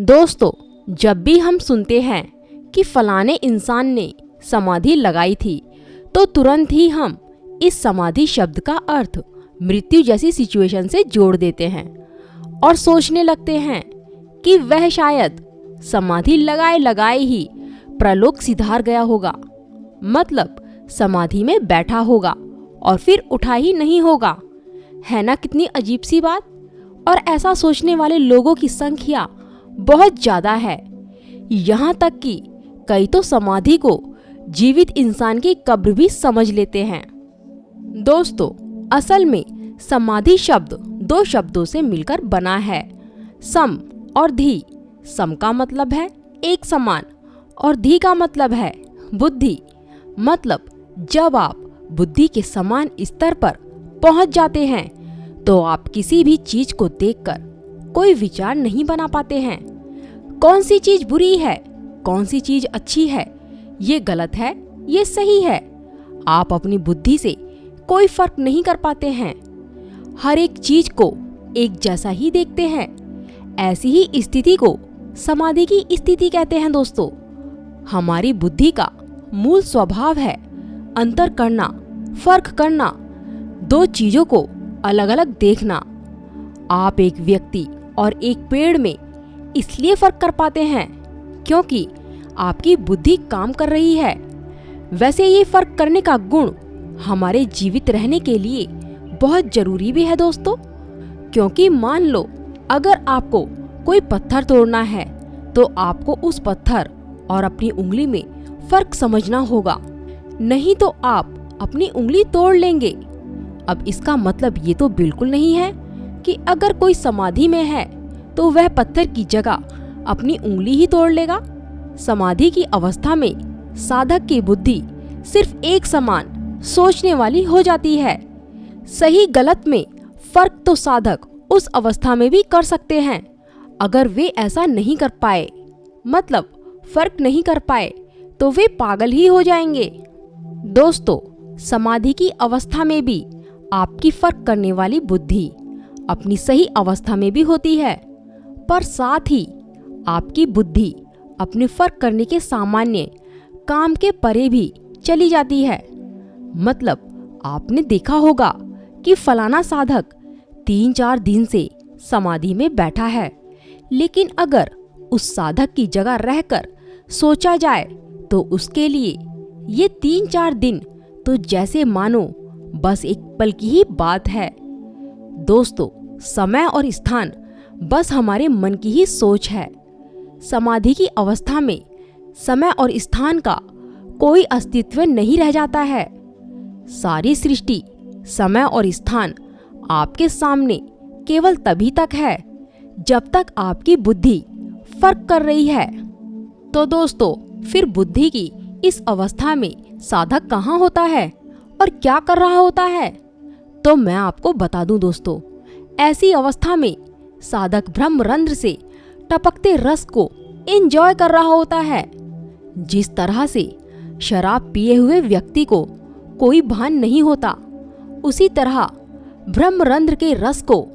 दोस्तों, जब भी हम सुनते हैं कि फलाने इंसान ने समाधि लगाई थी, तो तुरंत ही हम इस समाधि शब्द का अर्थ मृत्यु जैसी सिचुएशन से जोड़ देते हैं और सोचने लगते हैं कि वह शायद समाधि लगाए लगाए ही प्रलोक सिधार गया होगा, मतलब समाधि में बैठा होगा और फिर उठा ही नहीं होगा। है ना कितनी अजीब सी बात। और ऐसा सोचने वाले लोगों की संख्या बहुत ज़्यादा है। यहाँ तक कि कई तो समाधि को जीवित इंसान की कब्र भी समझ लेते हैं। दोस्तों, असल में समाधि शब्द दो शब्दों से मिलकर बना है, सम और धी। सम का मतलब है एक समान और धी का मतलब है बुद्धि। मतलब जब आप बुद्धि के समान स्तर पर पहुंच जाते हैं तो आप किसी भी चीज को देखकर कोई विचार नहीं बना पाते हैं। कौन सी चीज बुरी है, कौन सी चीज अच्छी है, ये गलत है, ये सही है, आप अपनी बुद्धि से कोई फर्क नहीं कर पाते हैं। हर एक चीज को एक जैसा ही देखते हैं। ऐसी ही स्थिति को समाधि की स्थिति कहते हैं। दोस्तों, हमारी बुद्धि का मूल स्वभाव है अंतर करना, फर्क करना, दो चीजों को अलग अलग देखना। आप एक व्यक्ति और एक पेड़ में इसलिए फर्क कर पाते हैं क्योंकि आपकी बुद्धि काम कर रही है। वैसे ये फर्क करने का गुण हमारे जीवित रहने के लिए बहुत जरूरी भी है दोस्तों। क्योंकि मान लो अगर आपको कोई पत्थर तोड़ना है तो आपको उस पत्थर और अपनी उंगली में फर्क समझना होगा, नहीं तो आप अपनी उंगली तोड़ लेंगे। अब इसका मतलब ये तो बिल्कुल नहीं है कि अगर कोई समाधि में है तो वह पत्थर की जगह अपनी उंगली ही तोड़ लेगा। समाधि की अवस्था में साधक की बुद्धि सिर्फ एक समान सोचने वाली हो जाती है। सही गलत में फर्क तो साधक उस अवस्था में भी कर सकते हैं। अगर वे ऐसा नहीं कर पाए, मतलब फर्क नहीं कर पाए, तो वे पागल ही हो जाएंगे। दोस्तों, समाधि की अवस्था में भी आपकी फर्क करने वाली बुद्धि अपनी सही अवस्था में भी होती है, पर साथ ही आपकी बुद्धि अपने फर्क करने के सामान्य काम के परे भी चली जाती है। मतलब आपने देखा होगा कि फलाना साधक 3-4 दिन से समाधि में बैठा है, लेकिन अगर उस साधक की जगह रहकर सोचा जाए तो उसके लिए ये 3-4 दिन तो जैसे मानो बस एक पल की ही बात है। दोस्तों, समय और स्थान बस हमारे मन की ही सोच है। समाधि की अवस्था में समय और स्थान का कोई अस्तित्व नहीं रह जाता है। सारी सृष्टि, समय और स्थान आपके सामने केवल तभी तक है जब तक आपकी बुद्धि फर्क कर रही है। तो दोस्तों, फिर बुद्धि की इस अवस्था में साधक कहाँ होता है और क्या कर रहा होता है? तो मैं आपको बता दूं दोस्तों, ऐसी अवस्था में साधक ब्रह्मरंध्र से टपकते रस को एंजॉय कर रहा होता है। जिस तरह से शराब पिए हुए व्यक्ति को कोई भान नहीं होता, उसी तरह ब्रह्मरंध्र के रस को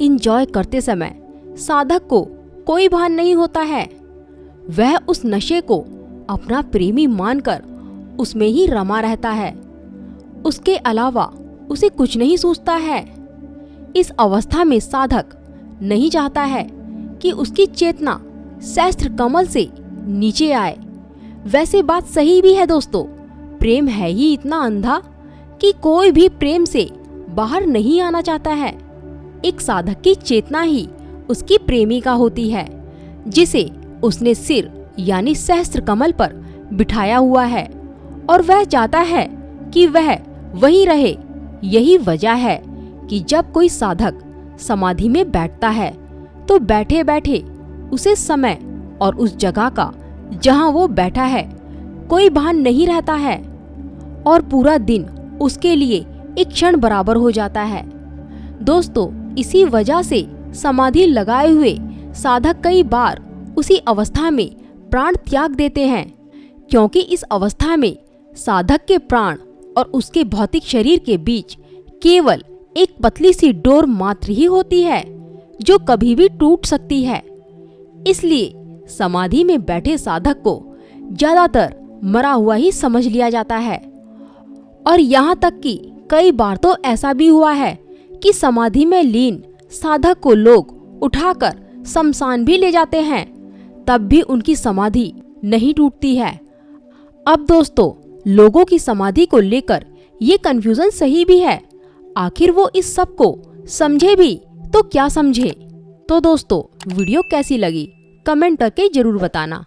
एंजॉय करते समय साधक को कोई भान नहीं होता है। वह उस नशे को अपना प्रेमी मानकर उसमें ही रमा रहता है। उसके अलावा उसे कुछ नहीं सूझता है। इस अवस्था में साधक नहीं चाहता है कि उसकी चेतना सहस्त्र कमल से नीचे आए। वैसे बात सही भी है दोस्तों, प्रेम है ही इतना अंधा कि कोई भी प्रेम से बाहर नहीं आना चाहता है। एक साधक की चेतना ही उसकी प्रेमिका होती है, जिसे उसने सिर यानी सहस्त्र कमल पर बिठाया हुआ है और वह चाहता है कि वह वहीं रहे। यही वजह है कि जब कोई साधक समाधि में बैठता है तो बैठे बैठे उसे समय और उस जगह का जहां वो बैठा है कोई भान नहीं रहता है और पूरा दिन उसके लिए एक क्षण बराबर हो जाता है। दोस्तों, इसी वजह से समाधि लगाए हुए साधक कई बार उसी अवस्था में प्राण त्याग देते हैं, क्योंकि इस अवस्था में साधक के प्राण और उसके भौतिक शरीर के बीच केवल एक पतली सी डोर मात्र ही होती है जो कभी भी टूट सकती है। इसलिए समाधि में बैठे साधक को ज्यादातर मरा हुआ ही समझ लिया जाता है। और यहाँ तक कि कई बार तो ऐसा भी हुआ है कि समाधि में लीन साधक को लोग उठाकर शमशान भी ले जाते हैं, तब भी उनकी समाधि नहीं टूटती है। अब दोस्तों, लोगों की समाधि को लेकर ये कंफ्यूजन सही भी है। आखिर वो इस सब को समझे भी तो क्या समझे। तो दोस्तों, वीडियो कैसी लगी कमेंट करके जरूर बताना।